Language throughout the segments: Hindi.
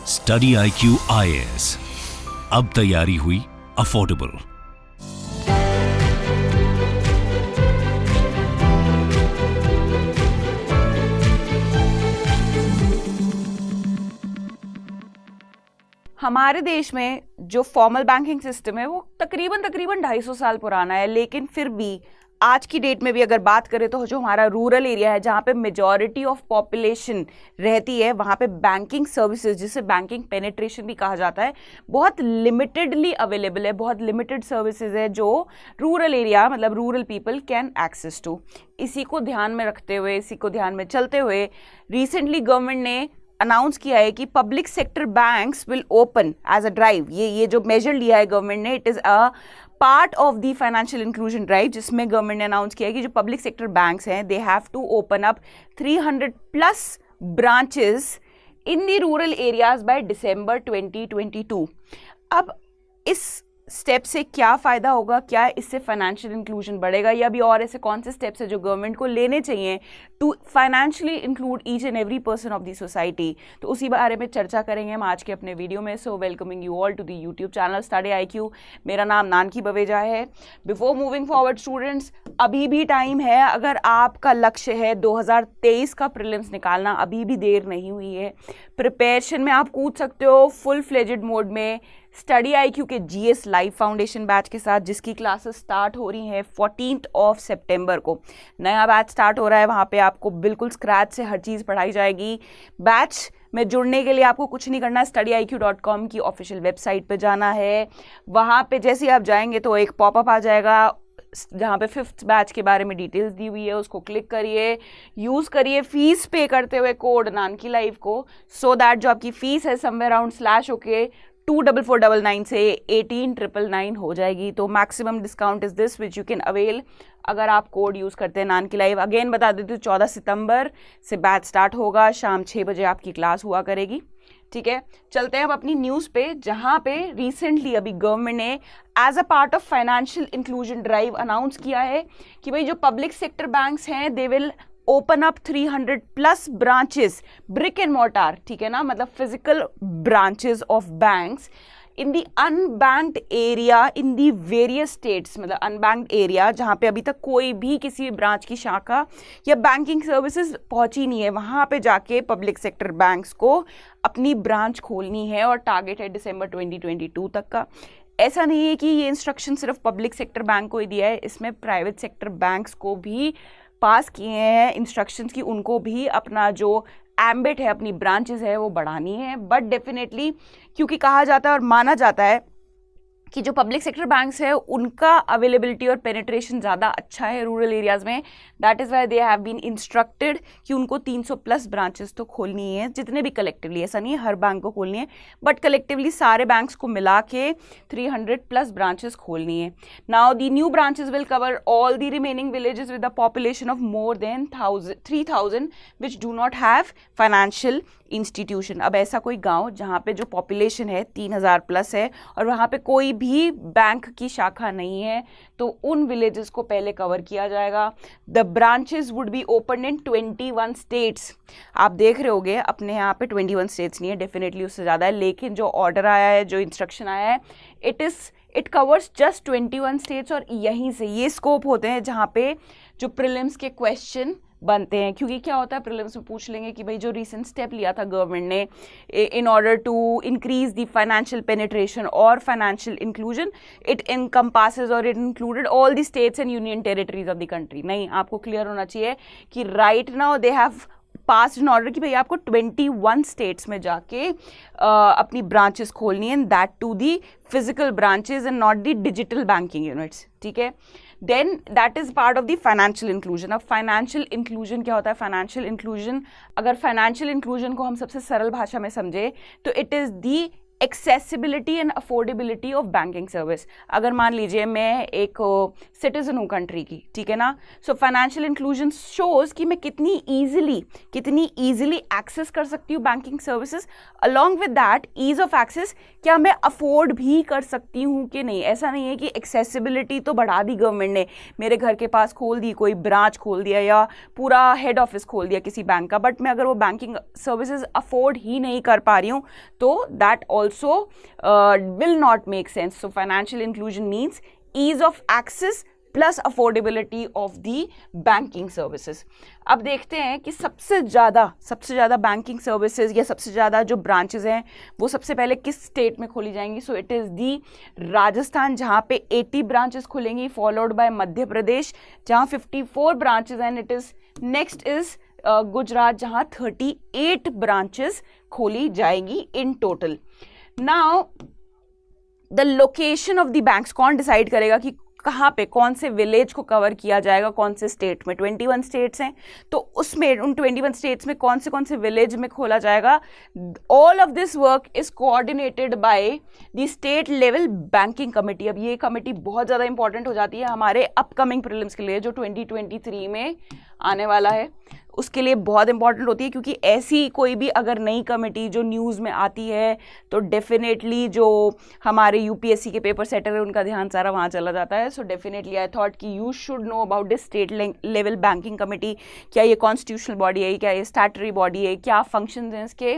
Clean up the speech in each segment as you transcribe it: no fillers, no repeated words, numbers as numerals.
स्टडी IQ IAS, अब तैयारी हुई अफोर्डेबल। हमारे देश में जो फॉर्मल बैंकिंग सिस्टम है वो तकरीबन 250 साल पुराना है, लेकिन फिर भी आज की डेट में भी अगर बात करें तो जो हमारा रूरल एरिया है जहाँ पे मेजॉरिटी ऑफ पॉपुलेशन रहती है, वहाँ पे बैंकिंग सर्विसेज, जिसे बैंकिंग पेनिट्रेशन भी कहा जाता है, बहुत लिमिटेडली अवेलेबल है। बहुत लिमिटेड सर्विसेज है जो रूरल एरिया मतलब rural people can access to. इसी को ध्यान में रखते हुए, इसी को ध्यान में चलते हुए रिसेंटली गवर्नमेंट ने अनाउंस किया है कि public sector banks will open as a drive. ये जो मेजर लिया है गवर्नमेंट ने, it is a part of the financial inclusion drive, जिसमें गवर्नमेंट ने अनाउंस किया है कि जो पब्लिक सेक्टर बैंक्स हैं they have to open up 300+ branches in the rural areas by December 2022। अब इस स्टेप से क्या फ़ायदा होगा, क्या इससे फाइनेंशियल इंक्लूजन बढ़ेगा, या भी और ऐसे कौन से स्टेप्स है जो गवर्नमेंट को लेने चाहिए to financially include each and every person of the society, तो उसी बारे में चर्चा करेंगे हम आज के अपने वीडियो में। So welcoming you all to the YouTube channel study IQ। मेरा नाम नानकी बवेजा है। बिफोर मूविंग फॉरवर्ड स्टूडेंट्स, अभी भी टाइम है। अगर आपका लक्ष्य है 2023 का प्रीलिम्स निकालना, अभी भी देर नहीं हुई है। प्रिपरेशन में आप कूद सकते हो फुल फ्लेजेड मोड में स्टडी IQ के GS लाइव फाउंडेशन बैच के साथ, जिसकी क्लासेस स्टार्ट हो रही हैं 14 सितंबर को। नया बैच स्टार्ट हो रहा है, वहाँ पे आपको बिल्कुल स्क्रैच से हर चीज़ पढ़ाई जाएगी। बैच में जुड़ने के लिए आपको कुछ नहीं करना है, studyIQ.com की ऑफिशियल वेबसाइट पे जाना है। वहाँ पे जैसे ही आप जाएंगे तो एक पॉपअप आ जाएगा जहाँ पे 5th बैच के बारे में डिटेल्स दी हुई है, उसको क्लिक करिए, यूज़ करिए फीस पे करते हुए कोड नानकी लाइव को, सो दैट जो आपकी फ़ीस है समवेयर अराउंड स्लैश होके 24499 से 18999 हो जाएगी। तो maximum discount is this which you can avail अगर आप कोड यूज़ करते हैं नानकी लाइव। अगेन बता देती हूँ 14 सितंबर से बैच स्टार्ट होगा, शाम 6 बजे आपकी क्लास हुआ करेगी। ठीक है, चलते हैं अब अपनी न्यूज़ पे, जहाँ पे रिसेंटली अभी गवर्नमेंट ने as a part of financial inclusion drive announce किया है कि भाई जो पब्लिक सेक्टर बैंक्स हैं they will open up 300+ branches, brick and mortar, ठीक है ना, मतलब physical branches of banks in the unbanked area in the various states. मतलब अनबैंक्ड एरिया जहाँ पे अभी तक कोई भी किसी ब्रांच की शाखा या बैंकिंग सर्विसेज पहुँची नहीं है, वहाँ पे जाके पब्लिक सेक्टर बैंक्स को अपनी ब्रांच खोलनी है और टारगेट है दिसंबर 2022 तक का। ऐसा नहीं है कि ये इंस्ट्रक्शन सिर्फ पब्लिक सेक्टर बैंक को ही दिया है, इसमें प्राइवेट सेक्टर बैंक्स को भी पास किए हैं इंस्ट्रक्शंस की उनको भी अपना जो एम्बिट है, अपनी ब्रांचेस है वो बढ़ानी है। बट डेफिनेटली क्योंकि कहा जाता है और माना जाता है कि जो पब्लिक सेक्टर बैंक्स है उनका अवेलेबिलिटी और पेनिट्रेशन ज़्यादा अच्छा है रूरल एरियाज़ में, that is why they have been instructed कि उनको 300+ ब्रांचेस तो खोलनी है, जितने भी कलेक्टिवली, ऐसा नहीं है हर बैंक को खोलनी है, बट कलेक्टिवली सारे बैंक्स को मिला के 300+ ब्रांचेस खोलनी है। Now the new branches will cover all the remaining villages with a population of more than 3000 which do not have financial institution. अब ऐसा कोई गांव जहाँ पे जो पॉपुलेशन है 3000+ है और वहाँ पे कोई भी बैंक की शाखा नहीं है, तो उन विलेजेस को पहले कवर किया जाएगा। The branches would be open in 21 states. आप देख रहे होगे अपने यहाँ पे 21 स्टेट्स नहीं है, डेफिनेटली उससे ज़्यादा है, लेकिन जो ऑर्डर आया है, जो इंस्ट्रक्शन आया है, इट कवर्स जस्ट 21 स्टेट्स। और यहीं से ये स्कोप होते हैं जहाँ पे जो प्रीलिम्स के क्वेश्चन बनते हैं, क्योंकि क्या होता है प्रीलिम्स में पूछ लेंगे कि भाई जो रिसेंट स्टेप लिया था गवर्नमेंट ने in order to increase the financial penetration और फाइनेंशियल इंक्लूजन, इट इनकम्पासेस और it included all the states and union territories of the country. नहीं, आपको क्लियर होना चाहिए कि right now they have pass in order कि भाई आपको 21 स्टेट्स में जाके अपनी ब्रांचेस खोलनी है, that to the physical branches and not the digital banking units. ठीक है, then that is part of the financial inclusion. अब फाइनेंशियल इंक्लूजन क्या होता है? फाइनेंशियल इंक्लूजन, अगर फाइनेंशियल इंक्लूजन को हम सबसे सरल भाषा में समझे तो it is the accessibility and affordability of banking service. अगर मान लीजिए मैं एक सिटीजन हूँ कंट्री की, ठीक है ना, सो फाइनेंशियल इंक्लूजन शोज कि मैं कितनी ईजिली एक्सेस कर सकती हूँ banking services, along with that ease of access क्या मैं अफोर्ड भी कर सकती हूँ कि नहीं। ऐसा नहीं है कि एक्सेसिबिलिटी तो बढ़ा दी गवर्नमेंट ने, मेरे घर के पास खोल दी, कोई ब्रांच खोल दिया या पूरा हेड ऑफिस खोल दिया किसी बैंक का, बट मैं अगर वो बैंकिंग सर्विसेज अफोर्ड ही नहीं कर पा रही हूँ तो that also will not make sense. So financial inclusion means ease of access plus affordability of the banking services. अब देखते हैं कि सबसे ज़्यादा बैंकिंग सर्विसेज या सबसे ज़्यादा जो ब्रांचेज हैं वो सबसे पहले किस स्टेट में खोली जाएंगी। सो इट इज़ दी राजस्थान जहाँ पे 80 ब्रांचेस खुलेंगी, फॉलोड बाय मध्य प्रदेश जहाँ 54 ब्रांचेज हैं, it is next is Gujarat जहाँ 38 ब्रांचेस खोली जाएगी in total. Now the location of the banks कौन डिसाइड करेगा कि कहाँ पे कौन से विलेज को कवर किया जाएगा, कौन से स्टेट में। 21 स्टेट्स हैं तो उसमें उन 21 स्टेट्स में कौन से विलेज में खोला जाएगा। All of this work is coordinated by the state level banking committee. अब ये कमेटी बहुत ज़्यादा इंपॉर्टेंट हो जाती है हमारे अपकमिंग प्रीलिम्स के लिए जो 2023 में आने वाला है, उसके लिए बहुत इंपॉर्टेंट होती है, क्योंकि ऐसी कोई भी अगर नई कमेटी जो न्यूज़ में आती है तो डेफिनेटली जो हमारे यूपीएससी के पेपर सेटर है उनका ध्यान सारा वहाँ चला जाता है। सो डेफिनेटली आई थॉट कि you should know about this state level banking committee. क्या ये कॉन्स्टिट्यूशनल बॉडी है, क्या ये स्टैट्यूटरी बॉडी है, क्या फंक्शंस हैं इसके।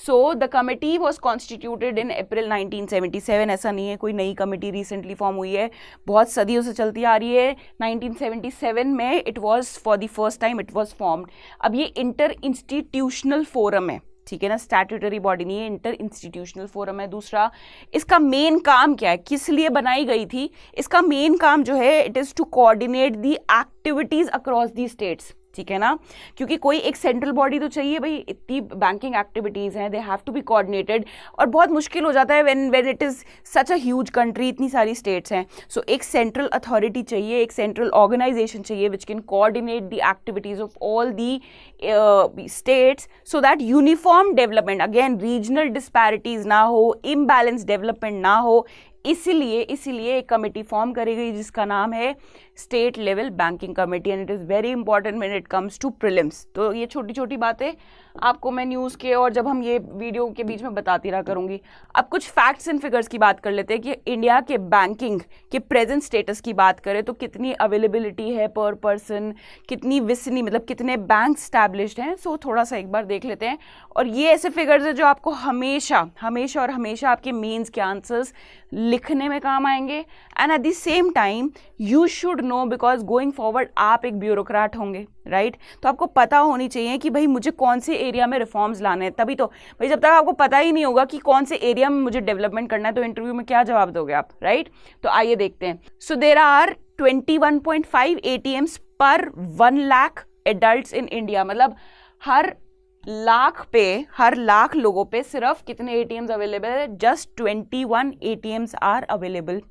So the committee was constituted in April 1977। ऐसा नहीं है कोई नई कमेटी रिसेंटली फॉर्म हुई है, बहुत सदियों से चलती आ रही है। 1977 में it was for the first time it was formed. अब ये इंटर इंस्टीट्यूशनल फोरम है, ठीक है ना, स्टैट्यूटरी बॉडी नहीं है, इंटर इंस्टीट्यूशनल फोरम है। दूसरा, इसका मेन काम क्या है, किस लिए बनाई गई थी। इसका मेन काम जो है it is to coordinate the activities across the states, ठीक है ना, क्योंकि कोई एक सेंट्रल बॉडी तो चाहिए भाई, इतनी बैंकिंग एक्टिविटीज़ हैं, they have to be coordinated, और बहुत मुश्किल हो जाता है when it is such a huge country, इतनी सारी स्टेट्स हैं। सो एक सेंट्रल अथॉरिटी चाहिए, एक सेंट्रल ऑर्गेनाइजेशन चाहिए which can coordinate the activities of all the states so that uniform development, again regional disparities ना हो, इम्बैलेंस डेवलपमेंट ना हो। इसीलिए एक कमेटी फॉर्म करी गई जिसका नाम है state level banking committee, and it is very important when it comes to prelims. तो ये छोटी छोटी बातें आपको मैं न्यूज़ के और जब हम ये वीडियो के बीच में बताती रहा करूँगी। अब कुछ फैक्ट्स एंड फिगर्स की बात कर लेते हैं कि इंडिया के बैंकिंग के प्रेजेंट स्टेटस की बात करें तो कितनी अवेलेबिलिटी है पर पर्सन, कितनी विसनी मतलब कितने बैंक स्टैब्लिश्ड हैं। सो थोड़ा सा एक बार देख लेते हैं, और ये ऐसे फिगर्स है जो आपको हमेशा आपके मेंस के आंसर्स लिखने में काम आएंगे, and at the same time you should know because going forward आप एक ब्यूरोक्रेट होंगे, राइट। तो आपको पता होनी चाहिए कि भाई मुझे कौन से एरिया में रिफॉर्म्स लाने हैं। तभी तो भाई जब तक आपको पता ही नहीं होगा कि कौन से एरिया में मुझे डेवलपमेंट करना है तो इंटरव्यू में क्या जवाब दोगे आप, राइट। तो आइए देखते हैं। सो देयर आर 21.5 ATMs पर 1 लाख एडल्ट्स इन इंडिया, मतलब हर लाख लोगों पे सिर्फ कितने ATMs अवेलेबल है, just 21 ATMs are available.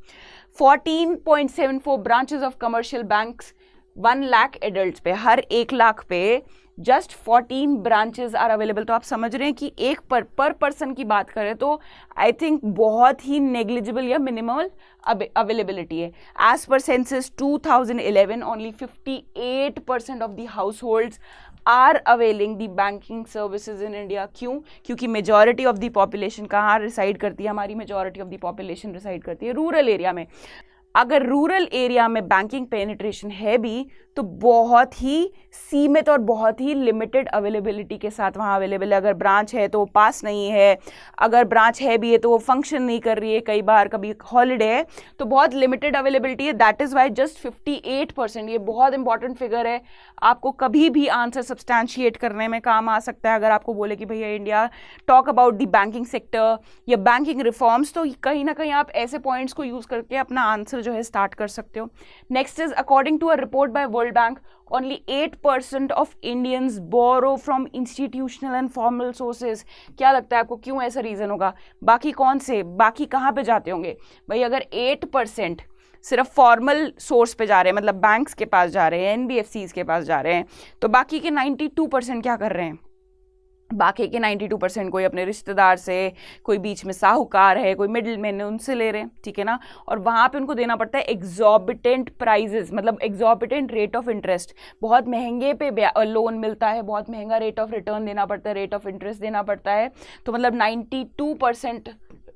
14.74 branches of commercial banks 1 lakh adults पे, हर 1 लाख पे जस्ट 14 ब्रांचेस आर अवेलेबल। तो आप समझ रहे हैं कि एक पर पर्सन की बात करें तो आई थिंक बहुत ही नेग्लिजिबल या मिनिमल अवेलेबिलिटी है। As per census 2011 only 58% of the households are availing the banking services in India. क्यों? क्योंकि मेजॉरिटी ऑफ द पॉपुलेशन कहाँ रिसाइड करती है, हमारी majority of the population reside करती है रूरल एरिया में। अगर रूरल एरिया में बैंकिंग पेनिट्रेशन है भी तो बहुत ही सीमित और बहुत ही लिमिटेड अवेलेबिलिटी के साथ वहाँ अवेलेबल है। अगर ब्रांच है तो वो पास नहीं है, अगर ब्रांच है भी है तो वो फंक्शन नहीं कर रही है, कई बार कभी हॉलीडे है, तो बहुत लिमिटेड अवेलेबिलिटी है। दैट इज़ वाई जस्ट 58%, ये बहुत इंपॉर्टेंट फिगर है, आपको कभी भी आंसर सब्सटैंशिएट करने में काम आ सकता है। अगर आपको बोले कि भैया India talk about the banking sector या बैंकिंग रिफॉर्म्स, तो कहीं ना कहीं आप ऐसे पॉइंट्स को यूज़ करके अपना आंसर जो है स्टार्ट कर सकते हो। Next is according to a report by World Bank, only 8% of Indians borrow from institutional and formal sources। क्या लगता है आपको क्यों ऐसा रीज़न होगा? बाकी कहाँ पे जाते होंगे भाई? अगर 8% सिर्फ फॉर्मल सोर्स पे जा रहे हैं, मतलब बैंक्स के पास जा रहे हैं, NBFCs के पास जा रहे हैं, तो बाकी के 92% क्या कर रहे हैं? बाकी के 92% कोई अपने रिश्तेदार से, कोई बीच में साहूकार है, कोई मिडिल मैन है, उनसे ले रहे हैं, ठीक है ना। और वहाँ पे उनको देना पड़ता है एग्जॉर्बिटेंट प्राइजेस, मतलब एग्जॉर्बिटेंट रेट ऑफ इंटरेस्ट, बहुत महंगे पे लोन मिलता है, बहुत महंगा रेट ऑफ रिटर्न देना पड़ता है, रेट ऑफ इंटरेस्ट देना पड़ता है। तो मतलब 92%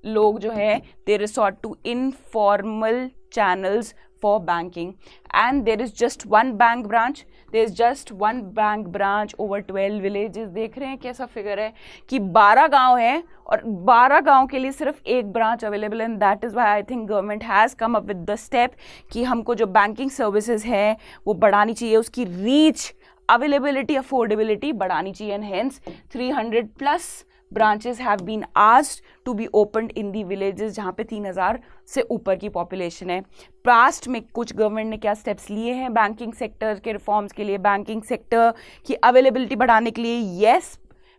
लोग जो है they resort to informal channels for banking, and there is just one bank branch, there is just one bank branch over 12 villages। देख रहे हैं कैसा फिगर है कि 12 गांव हैं और 12 गांव के लिए सिर्फ एक ब्रांच अवेलेबल है। And that is why I think government has come up with the step कि हमको जो बैंकिंग सर्विसेज है वो बढ़ानी चाहिए, उसकी रीच, अवेलेबिलिटी, अफोर्डेबिलिटी बढ़ानी चाहिए। And hence 300+ branches have been asked to be opened in the villages जहाँ पे 3000 से ऊपर की पॉपुलेशन है। पास्ट में कुछ गवर्नमेंट ने क्या स्टेप्स लिए हैं बैंकिंग सेक्टर के रिफॉर्म्स के लिए, बैंकिंग सेक्टर की अवेलेबिलिटी बढ़ाने के लिए? यस,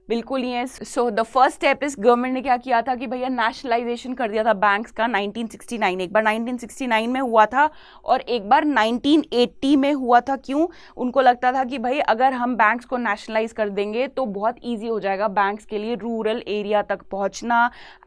बिल्कुल ही है। So the first step is, government ने क्या किया था कि भैया नेशनलाइजेशन कर दिया था बैंक्स का 1969। एक बार 1969 में हुआ था और एक बार 1980 में हुआ था। क्यों? उनको लगता था कि भाई अगर हम बैंक्स को नेशनलाइज कर देंगे तो बहुत ईजी हो जाएगा बैंक्स के लिए रूरल एरिया तक पहुंचना,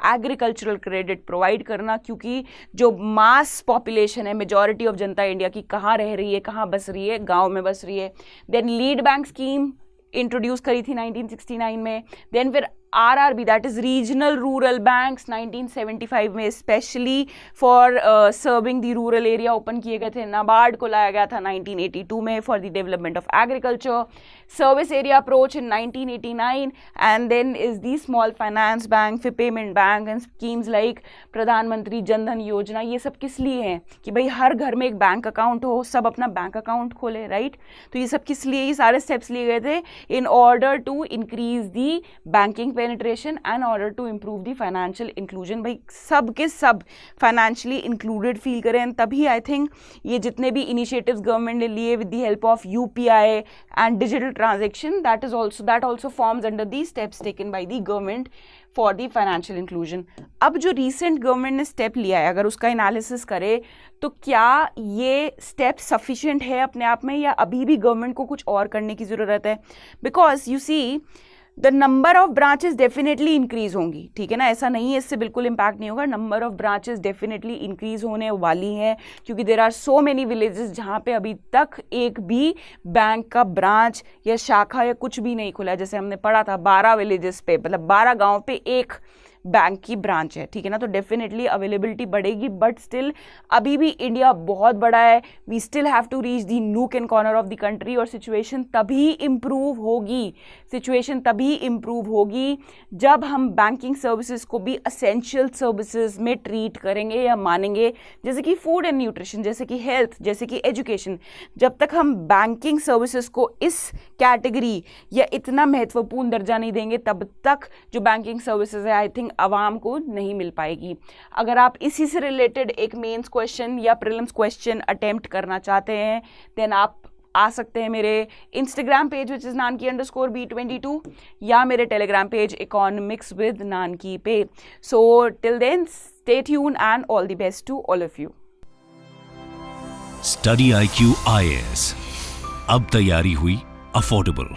एग्रीकल्चरल क्रेडिट प्रोवाइड करना, क्योंकि जो मास पॉपुलेशन है, मेजॉरिटी ऑफ जनता इंडिया की कहाँ रह रही है, कहाँ बस रही है? गाँव में बस रही है। Then lead bank scheme introduce करी थी 1969 में। देन फिर RRB, that is regional rural banks, 1975 में specially for serving the rural area open किए गए थे। नाबार्ड को लाया गया था 1982 में for the development of agriculture. Service area approach in 1989, and then is the small finance bank, फिर payment bank and schemes like Pradhanmantri Jan धन योजना। ये सब किस लिए हैं? कि भाई हर घर में एक बैंक अकाउंट हो, सब अपना बैंक अकाउंट खोले, राइट? तो ये सब किस लिए? ये सारे स्टेप्स लिए गए थे in order to increase the banking penetration and order to improve the financial inclusion। भाई सब के सब फाइनेंशियली इंक्लूडेड फील करें, तभी आई थिंक ये जितने भी इनिशिएटिव्स गवर्नमेंट ने लिए with the help of UPI and digital transaction, that also forms under the steps taken by the government for the financial inclusion। अब जो रिसेंट गवर्नमेंट ने स्टेप लिया है, अगर उसका एनालिसिस करे तो क्या ये स्टेप सफिशिएंट है अपने आप में, या अभी भी गवर्नमेंट को कुछ और करने की ज़रूरत है? Because you see the number of branches definitely increase होंगी, ठीक है ना, ऐसा नहीं है इससे बिल्कुल इम्पैक्ट नहीं होगा। Number of branches definitely increase होने वाली हैं, क्योंकि there are so many villages जहाँ पे अभी तक एक भी बैंक का ब्रांच या शाखा या कुछ भी नहीं खुला है। जैसे हमने पढ़ा था 12 विलेजेस पे, मतलब 12 गाँव पे एक बैंक की ब्रांच है, ठीक है ना। तो डेफिनेटली अवेलेबिलिटी बढ़ेगी, बट स्टिल अभी भी इंडिया बहुत बड़ा है। We still have to reach the nook and corner of the country, और सिचुएशन तभी इम्प्रूव होगी, सिचुएशन तभी इम्प्रूव होगी जब हम बैंकिंग सर्विसेज को भी असेंशियल सर्विसेज में ट्रीट करेंगे या मानेंगे, जैसे कि फूड एंड न्यूट्रिशन, जैसे कि हेल्थ, जैसे कि एजुकेशन। जब तक हम बैंकिंग सर्विसेज को इस कैटेगरी या इतना महत्वपूर्ण दर्जा नहीं देंगे, तब तक जो बैंकिंग सर्विसेज है आई थिंक आवाम को नहीं मिल पाएगी। अगर आप इसी से रिलेटेड एक मेंस क्वेश्चन या प्रीलिम्स क्वेश्चन अटेम्प्ट करना चाहते हैं, देन आप आ सकते हैं मेरे इंस्टाग्राम पेज विच इज़ नानकी_B22 या मेरे Telegram page economics with Nanki पे। So till then stay tune and all the best to all of you. Study IQ IAS, अब तैयारी हुई अफोर्डेबल।